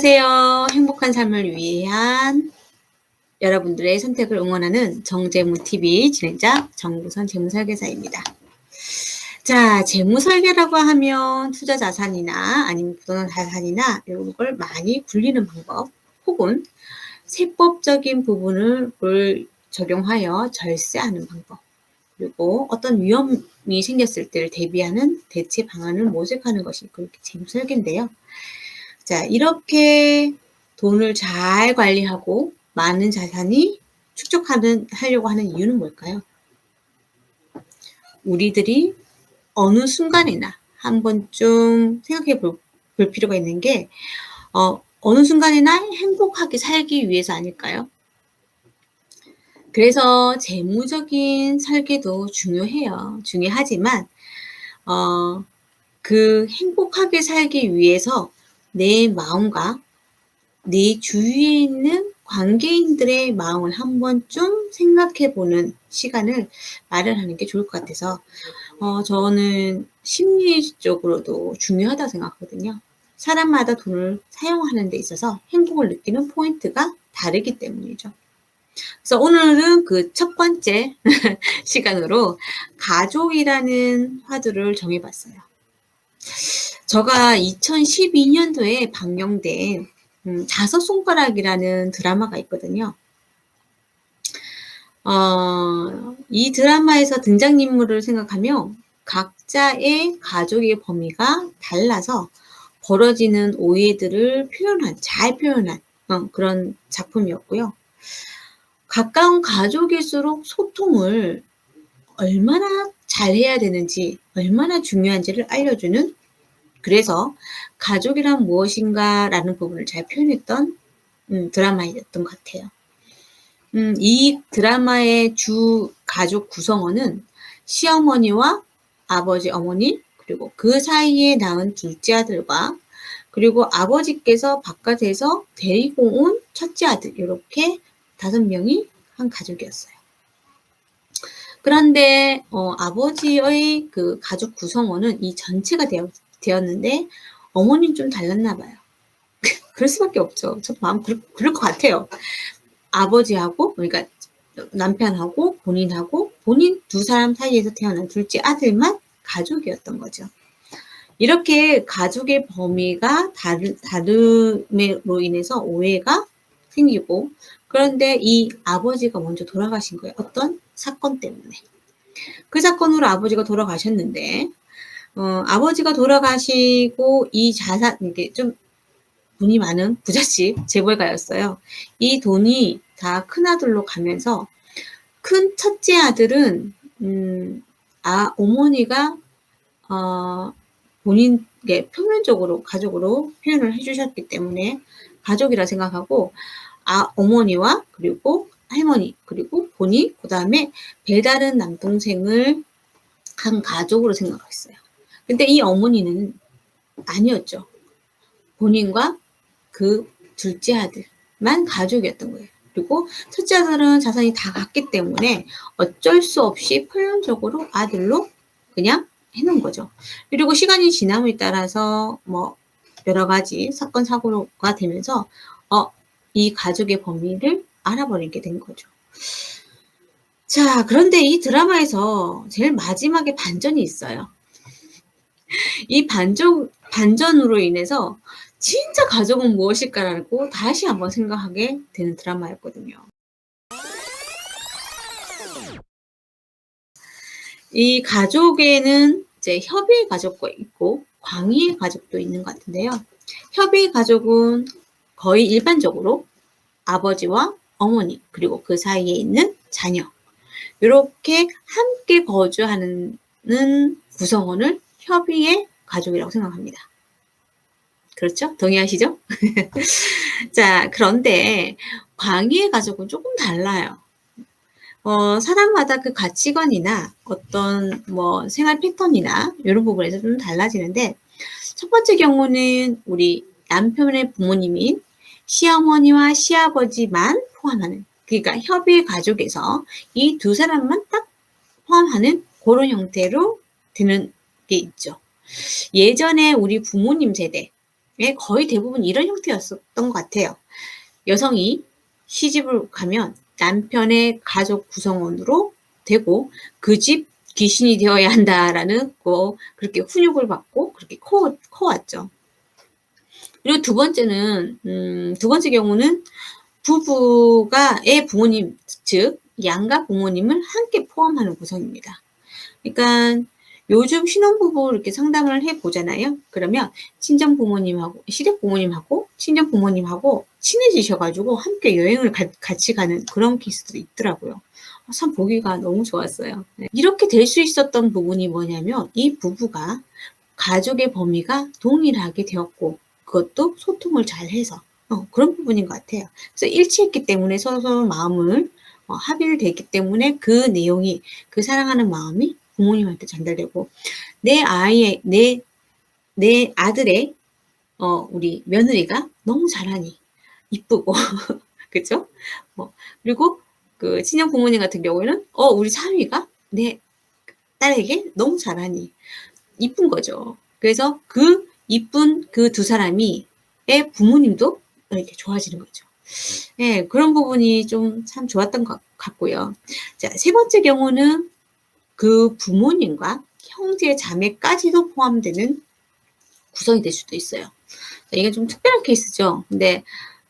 안녕하세요. 행복한 삶을 위한 여러분들의 선택을 응원하는 정재무TV 진행자 정구선 재무설계사입니다. 자, 재무설계라고 하면 투자 자산이나 아니면 부동산 자산이나 이런 걸 많이 굴리는 방법 혹은 세법적인 부분을 적용하여 절세하는 방법 그리고 어떤 위험이 생겼을 때를 대비하는 대체 방안을 모색하는 것이 그렇게 재무설계인데요. 자, 이렇게 돈을 잘 관리하고 많은 자산이 하려고 하는 이유는 뭘까요? 우리들이 어느 순간이나 한 번쯤 생각해 볼 필요가 있는 게 어느 순간이나 행복하게 살기 위해서 아닐까요? 그래서 재무적인 설계도 중요해요. 중요하지만 그 행복하게 살기 위해서 내 마음과 내 주위에 있는 관계인들의 마음을 한 번쯤 생각해-보는 시간을 마련하는 게 좋을 것 같아서 저는 심리적으로도 중요하다고 생각하거든요. 사람마다 돈을 사용하는 데 있어서 행복을 느끼는 포인트가 다르기 때문이죠. 그래서 오늘은 그 첫 번째 시간으로 가족이라는 화두를 정해봤어요. 제가 2012년도에 방영된 다섯 손가락이라는 드라마가 있거든요. 이 드라마에서 등장인물을 생각하면 각자의 가족의 범위가 달라서 벌어지는 오해들을 잘 표현한 그런 작품이었고요. 가까운 가족일수록 소통을 얼마나 잘해야 되는지, 얼마나 중요한지를 알려주는, 그래서 가족이란 무엇인가 라는 부분을 잘 표현했던 드라마였던 것 같아요. 이 드라마의 주 가족 구성원은 시어머니와 아버지, 어머니, 그리고 그 사이에 낳은 둘째 아들과 그리고 아버지께서 바깥에서 데리고 온 첫째 아들, 이렇게 5명이 한 가족이었어요. 그런데 아버지의 그 가족 구성원은 이 전체가 되었는데 어머니는 좀 달랐나 봐요. 그럴 수밖에 없죠. 저 마음 그럴 것 같아요. 아버지하고, 그러니까 남편하고 본인하고 본인 두 사람 사이에서 태어난 둘째 아들만 가족이었던 거죠. 이렇게 가족의 범위가 다름으로 인해서 오해가 생기고, 그런데 이 아버지가 먼저 돌아가신 거예요. 어떤 사건 때문에. 그 사건으로 아버지가 돌아가셨는데 아버지가 돌아가시고 이 자산, 이게 좀 돈이 많은 부잣집 재벌가였어요. 이 돈이 다 큰아들로 가면서 큰 첫째 아들은 어머니가 본인에게 표면적으로 가족으로 표현을 해주셨기 때문에 가족이라 생각하고 어머니와 그리고 할머니 그리고 본인 그다음에 배다른 남동생을 한 가족으로 생각했어요. 근데 이 어머니는 아니었죠. 본인과 그 둘째 아들만 가족이었던 거예요. 그리고 첫째 아들은 자산이 다 갔기 때문에 어쩔 수 없이 표면적으로 아들로 그냥 해놓은 거죠. 그리고 시간이 지남에 따라서 뭐 여러 가지 사건 사고가 되면서 이 가족의 범위를 알아버리게 된 거죠. 자, 그런데 이 드라마에서 제일 마지막에 반전이 있어요. 이 반전으로 인해서 진짜 가족은 무엇일까라고 다시 한번 생각하게 되는 드라마였거든요. 이 가족에는 이제 협의의 가족도 있고 광의의 가족도 있는 것 같은데요. 협의의 가족은 거의 일반적으로 아버지와 어머니 그리고 그 사이에 있는 자녀 이렇게 함께 거주하는 구성원을 협의의 가족이라고 생각합니다. 그렇죠? 동의하시죠? 자, 그런데 광의의 가족은 조금 달라요. 사람마다 그 가치관이나 어떤 생활 패턴이나 이런 부분에서 좀 달라지는데, 첫 번째 경우는 우리 남편의 부모님인 시어머니와 시아버지만 포함하는, 그러니까 협의의 가족에서 이 두 사람만 딱 포함하는 그런 형태로 되는 게 있죠. 예전에 우리 부모님 세대, 거의 대부분 이런 형태였었던 것 같아요. 여성이 시집을 가면 남편의 가족 구성원으로 되고 그 집 귀신이 되어야 한다라는 그렇게 훈육을 받고 그렇게 커왔죠. 그리고 두 번째 경우는 부부가 애 부모님, 즉 양가 부모님을 함께 포함하는 구성입니다. 그러니까 요즘 신혼부부 이렇게 상담을 해보잖아요. 그러면 친정 부모님하고, 시댁 부모님하고, 친정 부모님하고 친해지셔가지고 함께 여행을 같이 가는 그런 케이스도 있더라고요. 참 보기가 너무 좋았어요. 이렇게 될 수 있었던 부분이 뭐냐면 이 부부가 가족의 범위가 동일하게 되었고 그것도 소통을 잘 해서 그런 부분인 것 같아요. 그래서 일치했기 때문에 서로 마음을 합의를 됐기 때문에 그 내용이 그 사랑하는 마음이 부모님한테 전달되고 내 아들의 우리 며느리가 너무 잘하니 이쁘고 그죠? 그리고 그 친정 부모님 같은 경우에는 우리 사위가 내 딸에게 너무 잘하니 이쁜 거죠. 그래서 그 이쁜 그 두 사람이 의 부모님도 이렇게 좋아지는 거죠. 예, 그런 부분이 좀 참 좋았던 것 같고요. 자, 세 번째 경우는 그 부모님과 형제 자매까지도 포함되는 구성이 될 수도 있어요. 이게 좀 특별한 케이스죠. 근데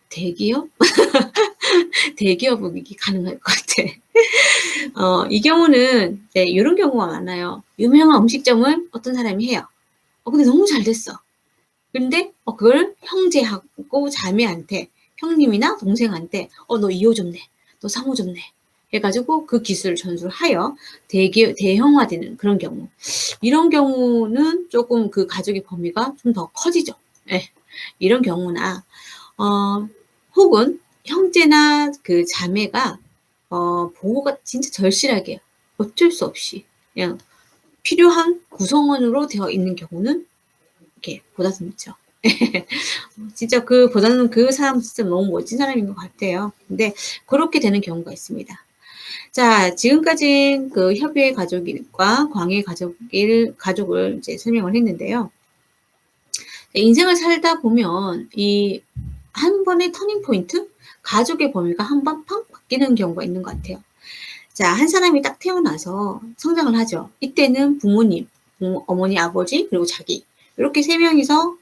대기업? 대기업은 이게 가능할 것 같아. 이 경우는 이런 경우가 많아요. 유명한 음식점을 어떤 사람이 해요. 근데 너무 잘 됐어. 근데 그걸 형제하고 자매한테, 형님이나 동생한테 너 2호점 내, 너 3호점 내 해가지고 그 기술을 전수하여 대형화되는 그런 경우. 이런 경우는 조금 그 가족의 범위가 좀 더 커지죠. 네. 이런 경우나 혹은 형제나 그 자매가 보호가 진짜 절실하게 어쩔 수 없이 그냥 필요한 구성원으로 되어 있는 경우는 이렇게 보다듬죠. 진짜 보다는 그 사람 진짜 너무 멋진 사람인 것 같아요. 근데 그렇게 되는 경우가 있습니다. 자, 지금까지 그 협의의 가족일과 광의 가족을 이제 설명을 했는데요. 인생을 살다 보면 이 한 번의 터닝 포인트, 가족의 범위가 한 번 팍 바뀌는 경우가 있는 것 같아요. 자, 한 사람이 딱 태어나서 성장을 하죠. 이때는 부모님, 어머니, 아버지, 그리고 자기 이렇게 세 명이서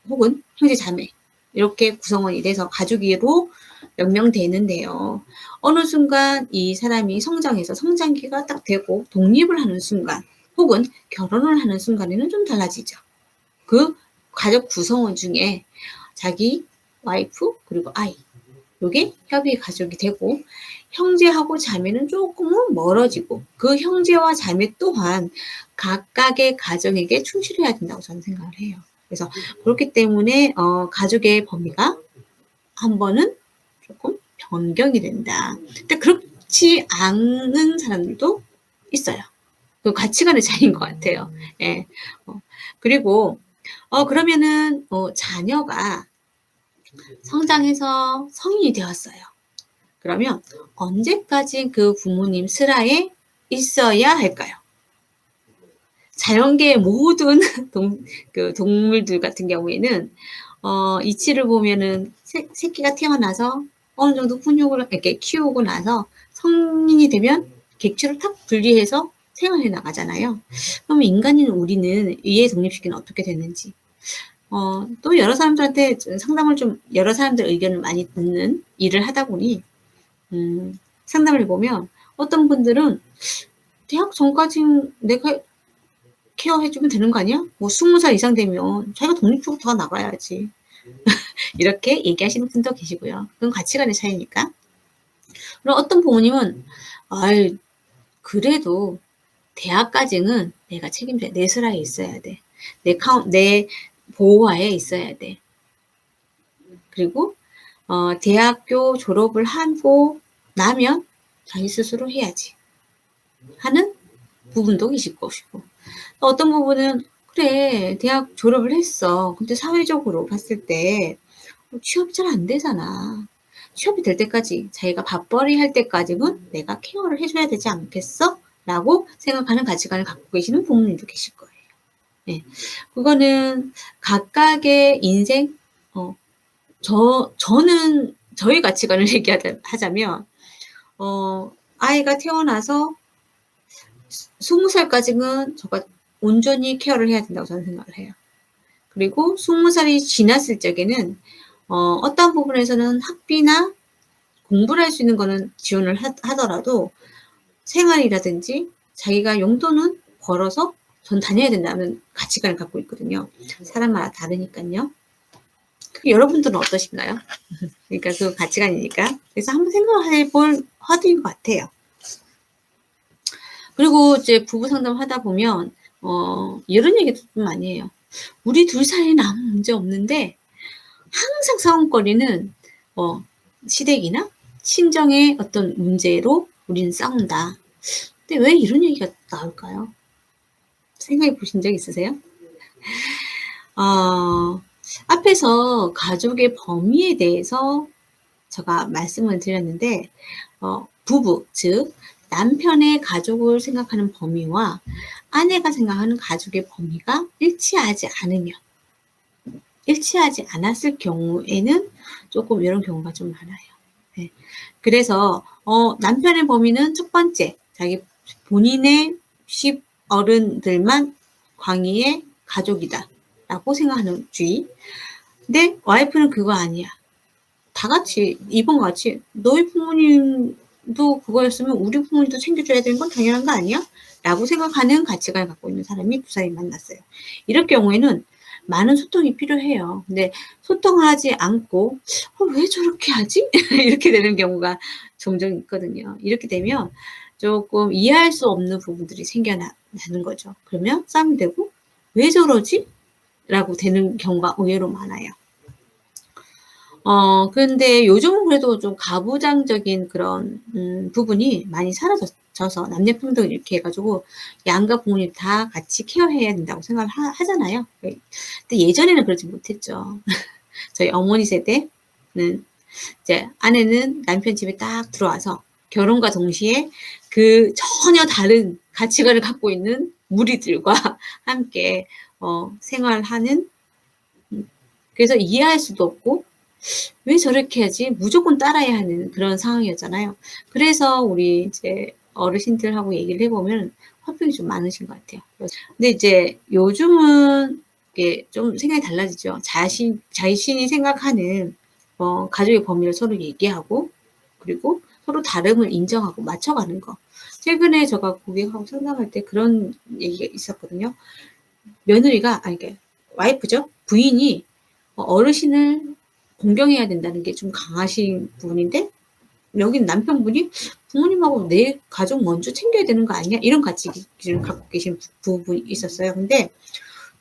혹은 형제 자매 이렇게 구성원이 돼서 가족으로 명명되는데요. 어느 순간 이 사람이 성장해서 성장기가 딱 되고 독립을 하는 순간 혹은 결혼을 하는 순간에는 좀 달라지죠. 그 가족 구성원 중에 자기 와이프 그리고 아이 요게 협의 가족이 되고 형제하고 자매는 조금은 멀어지고 그 형제와 자매 또한 각각의 가정에게 충실해야 된다고 저는 생각을 해요. 그래서 그렇기 때문에 가족의 범위가 한 번은 조금 변경이 된다. 근데 그렇지 않은 사람들도 있어요. 그 가치관의 차이인 것 같아요. 예. 그리고 그러면은 자녀가 성장해서 성인이 되었어요. 그러면 언제까지 그 부모님 슬하에 있어야 할까요? 자연계의 모든 동물들 같은 경우에는 이치를 보면은 새끼가 태어나서 어느 정도 훈육을 이렇게 키우고 나서 성인이 되면 객추를 탁 분리해서 생활해 나가잖아요. 그러면 인간인 우리는 이해 독립시키는 어떻게 되는지. 또 여러 사람들한테 상담을 여러 사람들 의견을 많이 듣는 일을 하다 보니, 상담을 해보면 어떤 분들은 대학 전까지 내가 케어해주면 되는 거 아니야? 뭐 20살 이상 되면 자기가 독립적으로 다 나가야지. 이렇게 얘기하시는 분도 계시고요. 그건 가치관의 차이니까. 그럼 어떤 부모님은, 그래도 대학까지는 내가 책임져야 돼. 내 슬하에 있어야 돼. 내 보호하에 있어야 돼. 그리고 대학교 졸업을 하고 나면 자기 스스로 해야지 하는 부분도 계실 것이고 어떤 부분은 그래 대학 졸업을 했어. 근데 사회적으로 봤을 때 취업이 잘 안 되잖아. 취업이 될 때까지 자기가 밥벌이 할 때까지는 내가 케어를 해줘야 되지 않겠어? 라고 생각하는 가치관을 갖고 계시는 부모님도 계실 거예요. 예. 그거는 각각의 인생, 어 저는 저의 가치관을 하자면, 아이가 태어나서 20 살까지는 저가 온전히 케어를 해야 된다고 저는 생각을 해요. 그리고 20 살이 지났을 적에는 어떤 부분에서는 학비나 공부를 할 수 있는 거는 지원을 하더라도 생활이라든지 자기가 용돈은 벌어서 전 다녀야 된다는 가치관을 갖고 있거든요. 사람마다 다르니깐요. 여러분들은 어떠신가요? 그러니까 그 가치관이니까. 그래서 한번 생각해 볼 화두인 것 같아요. 그리고 이제 부부 상담하다 보면 이런 얘기도 좀 많이 해요. "우리 둘 사이에는 아무 문제 없는데 항상 싸움거리는 시댁이나 친정의 어떤 문제로 우리는 싸운다." 근데 왜 이런 얘기가 나올까요? 생각해 보신 적 있으세요? 어 앞에서 가족의 범위에 대해서 제가 말씀을 드렸는데, 부부 즉 남편의 가족을 생각하는 범위와 아내가 생각하는 가족의 범위가 일치하지 않았을 경우에는 조금 이런 경우가 좀 많아요. 네. 그래서 남편의 범위는 첫 번째, 자기 본인의 어른들만 광의의 가족이다라고 생각하는 주의. 근데 와이프는 그거 아니야. 다 같이 이번과 같이 "너희 부모님도 그거였으면 우리 부모님도 챙겨줘야 되는 건 당연한 거 아니야?" 라고 생각하는 가치관을 갖고 있는 사람이 두 사람이 만났어요. 이럴 경우에는 많은 소통이 필요해요. 근데 소통하지 않고 왜 저렇게 하지?' 이렇게 되는 경우가 종종 있거든요. 이렇게 되면 조금 이해할 수 없는 부분들이 나는 거죠. 그러면 싸움이 되고 '왜 저러지?' 라고 되는 경우가 의외로 많아요. 근데 요즘은 그래도 좀 가부장적인 그런 부분이 많이 사라져서 남녀평등 이렇게 해 가지고 양가 부모님 다 같이 케어해야 된다고 생각을 하잖아요. 네. 근데 예전에는 그러지 못했죠. 저희 어머니 세대는 이제 아내는 남편 집에 딱 들어와서 결혼과 동시에 그 전혀 다른 가치관을 갖고 있는 무리들과 함께 생활하는, 그래서 이해할 수도 없고 '왜 저렇게 하지?' 무조건 따라야 하는 그런 상황이었잖아요. 그래서 우리 이제 어르신들하고 얘기를 해 보면 화평이 좀 많으신 것 같아요. 근데 이제 요즘은 이게 좀 생각이 달라지죠. 자신이 생각하는 가족의 범위를 서로 얘기하고, 그리고 서로 다름을 인정하고 맞춰가는 거. 최근에 제가 고객하고 상담할 때 그런 얘기가 있었거든요. 며느리가, 아니 그러니까 와이프죠. 부인이 어르신을 공경해야 된다는 게 좀 강하신 분인데, 여긴 남편분이 '부모님하고 내 가족 먼저 챙겨야 되는 거 아니야?' 이런 가치 기준을 갖고 계신 부분이 있었어요. 근데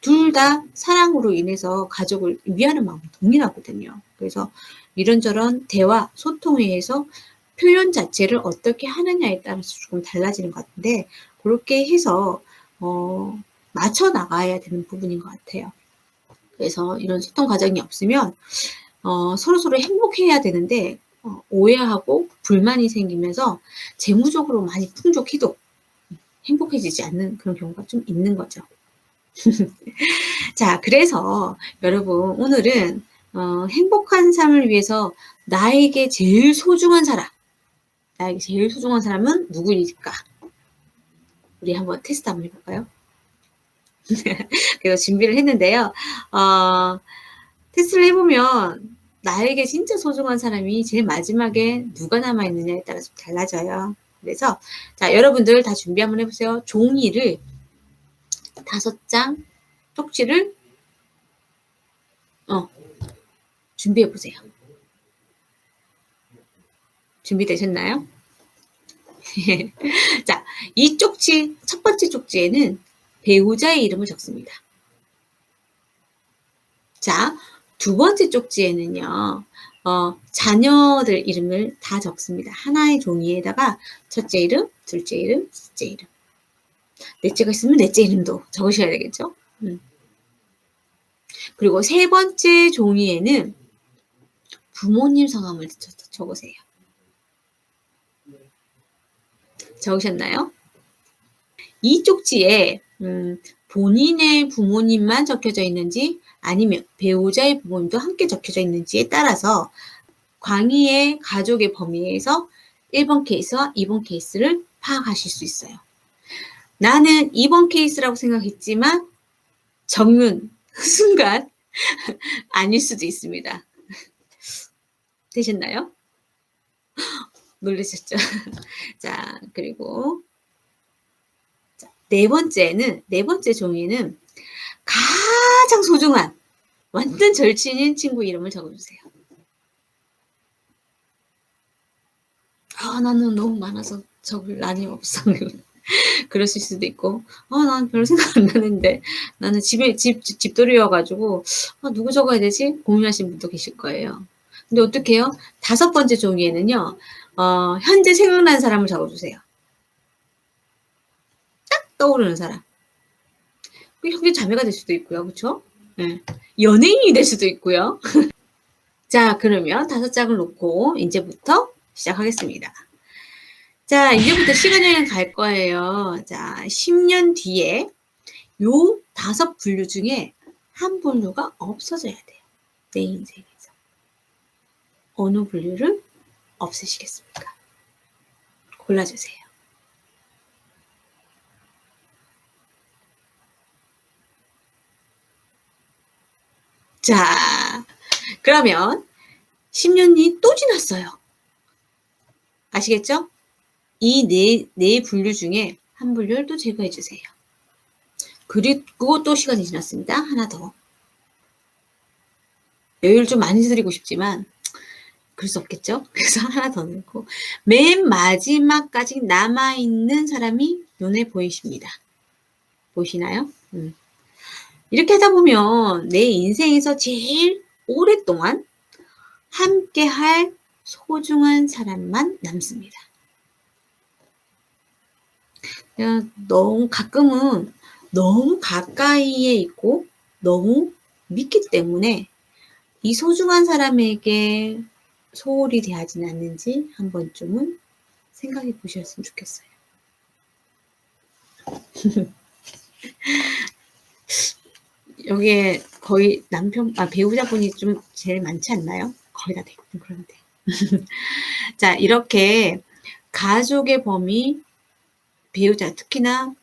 둘 다 사랑으로 인해서 가족을 위하는 마음이 동일하거든요. 그래서 이런저런 대화, 소통에 의해서 표현 자체를 어떻게 하느냐에 따라서 조금 달라지는 것 같은데, 고렇게 해서 맞춰 나가야 되는 부분인 것 같아요. 그래서 이런 소통 과정이 없으면 서로서로 행복해야 되는데 오해하고 불만이 생기면서 재무적으로 많이 풍족해도 행복해지지 않는 그런 경우가 좀 있는 거죠. 자, 그래서 여러분 오늘은 행복한 삶을 위해서 나에게 제일 소중한 사람은 누구일까? 우리 한번 테스트 한번 해 볼까요? 그래서 준비를 했는데요. 어 테스트를 해 보면 나에게 진짜 소중한 사람이 제일 마지막에 누가 남아 있느냐에 따라 좀 달라져요. 그래서 자, 여러분들 다 준비 한번 해 보세요. 종이를 5장, 쪽지를 어 준비해 보세요. 준비되셨나요? 자, 이 쪽지, 첫 번째 쪽지에는 배우자의 이름을 적습니다. 자, 두 번째 쪽지에는요. 자녀들 이름을 다 적습니다. 하나의 종이에다가 첫째 이름, 둘째 이름, 셋째 이름. 넷째가 있으면 넷째 이름도 적으셔야 되겠죠. 그리고 세 번째 종이에는 부모님 성함을 적으세요. 적으셨나요? 이 쪽지에 본인의 부모님만 적혀져 있는지 아니면 배우자의 부모님도 함께 적혀져 있는지에 따라서 광의의 가족의 범위에서 1번 케이스와 2번 케이스를 파악하실 수 있어요. 나는 2번 케이스라고 생각했지만 적는 순간 아닐 수도 있습니다. 되셨나요? 놀라셨죠? 자, 그리고 네 번째 종이는 가장 소중한 완전 절친인 친구 이름을 적어주세요. 나는 너무 많아서 적을 난이 없어. 그러실 수도 있고, 난 별로 생각 안 나는데, 나는 집돌이여가지고, 누구 적어야 되지? 고민하시는 분도 계실 거예요. 근데 어떻게 해요? 5번째 종이에는요, 현재 생각나는 사람을 적어주세요. 딱 떠오르는 사람. 형제 자매가 될 수도 있고요. 그쵸? 네. 연예인이 될 수도 있고요. 자, 그러면 5장을 놓고 이제부터 시작하겠습니다. 자, 이제부터 시간여행 갈 거예요. 자, 10년 뒤에 요 5분류 중에 한 분류가 없어져야 돼요. 내 인생에서. 어느 분류를 없애시겠습니까? 골라주세요. 자, 그러면 10년이 또 지났어요. 아시겠죠? 이 네 분류 중에 한 분류를 또 제거해 주세요. 그리고 또 시간이 지났습니다. 하나 더. 여유를 좀 많이 드리고 싶지만 그럴 수 없겠죠? 그래서 하나 더 넣고 맨 마지막까지 남아있는 사람이 눈에 보이십니다. 보이시나요? 이렇게 하다 보면 내 인생에서 제일 오랫동안 함께 할 소중한 사람만 남습니다. 너무 가끔은 너무 가까이에 있고 너무 믿기 때문에 이 소중한 사람에게 소홀히 대하지는 않는지 한 번쯤은 생각해 보셨으면 좋겠어요. 여기에 거의 배우자분이 좀 제일 많지 않나요? 거의 다 되거든, 그런데. 자, 이렇게 가족의 범위, 배우자, 특히나,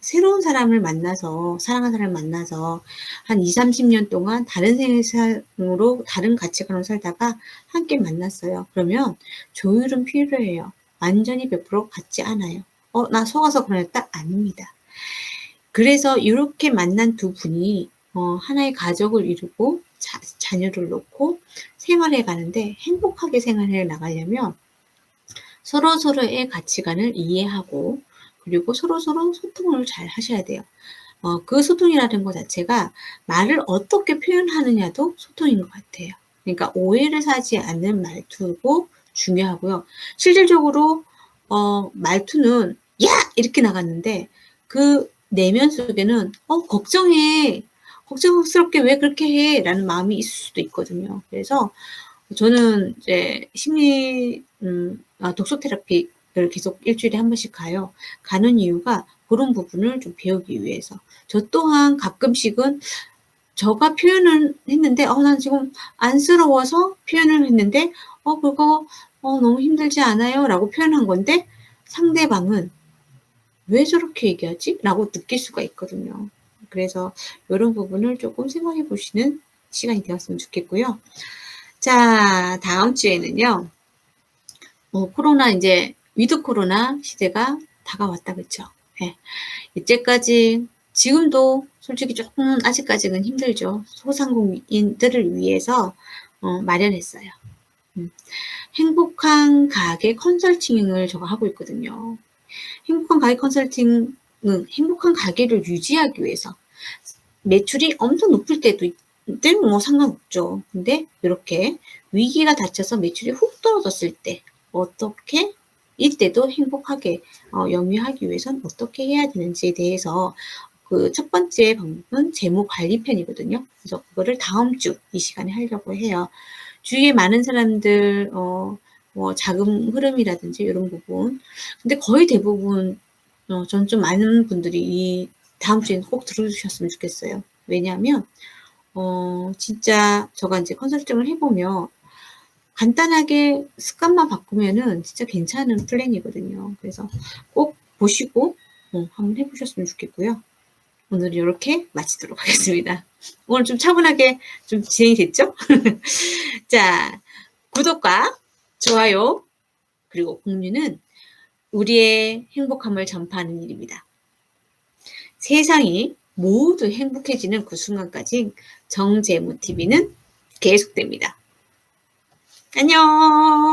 새로운 사람을 만나서, 사랑하는 사람을 만나서 한 20, 30년 동안 다른 세상으로, 다른 가치관으로 살다가 함께 만났어요. 그러면 조율은 필요해요. 완전히 100% 같지 않아요. 나 속아서 그랬다? 아닙니다. 그래서 이렇게 만난 두 분이 하나의 가족을 이루고 자녀를 놓고 생활해 가는데 행복하게 생활해 나가려면 서로서로의 가치관을 이해하고 그리고 서로서로 소통을 잘 하셔야 돼요. 그 소통이라는 것 자체가 말을 어떻게 표현하느냐도 소통인 것 같아요. 그러니까 오해를 사지 않는 말투고 중요하고요. 실질적으로 말투는 야! 이렇게 나갔는데 그 내면 속에는 걱정해. 걱정스럽게 왜 그렇게 해? 라는 마음이 있을 수도 있거든요. 그래서 저는 이제 독서 테라피를 계속 일주일에 한 번씩 가요. 가는 이유가 그런 부분을 좀 배우기 위해서. 저 또한 가끔씩은 저가 표현을 했는데, 난 지금 안쓰러워서 표현을 했는데, 그거, 너무 힘들지 않아요? 라고 표현한 건데, 상대방은 왜 저렇게 얘기하지? 라고 느낄 수가 있거든요. 그래서 이런 부분을 조금 생각해 보시는 시간이 되었으면 좋겠고요. 자, 다음 주에는요, 코로나 이제 위드 코로나 시대가 다가왔다, 그쵸? 네. 이때까지, 지금도 솔직히 조금 아직까지는 힘들죠. 소상공인들을 위해서 마련했어요. 행복한 가게 컨설팅을 제가 하고 있거든요. 행복한 가게 컨설팅은 행복한 가게를 유지하기 위해서 매출이 엄청 높을 때도 뭐 상관없죠. 근데 이렇게 위기가 닥쳐서 매출이 훅 떨어졌을 때 어떻게 이때도 행복하게 영위하기 위해서는 어떻게 해야 되는지에 대해서 그 첫 번째 방법은 재무 관리 편이거든요. 그래서 그거를 다음 주 이 시간에 하려고 해요. 주위에 많은 사람들 뭐 자금 흐름이라든지 이런 부분. 근데 거의 대부분 전 좀 많은 분들이 이 다음 주에는 꼭 들어주셨으면 좋겠어요. 왜냐하면 진짜 제가 이제 컨설팅을 해보면 간단하게 습관만 바꾸면은 진짜 괜찮은 플랜이거든요. 그래서 꼭 보시고 한번 해보셨으면 좋겠고요. 오늘은 이렇게 마치도록 하겠습니다. 오늘 좀 차분하게 좀 진행이 됐죠? 자, 구독과 좋아요 그리고 공유는 우리의 행복함을 전파하는 일입니다. 세상이 모두 행복해지는 그 순간까지 정재무TV는 계속됩니다. 안녕.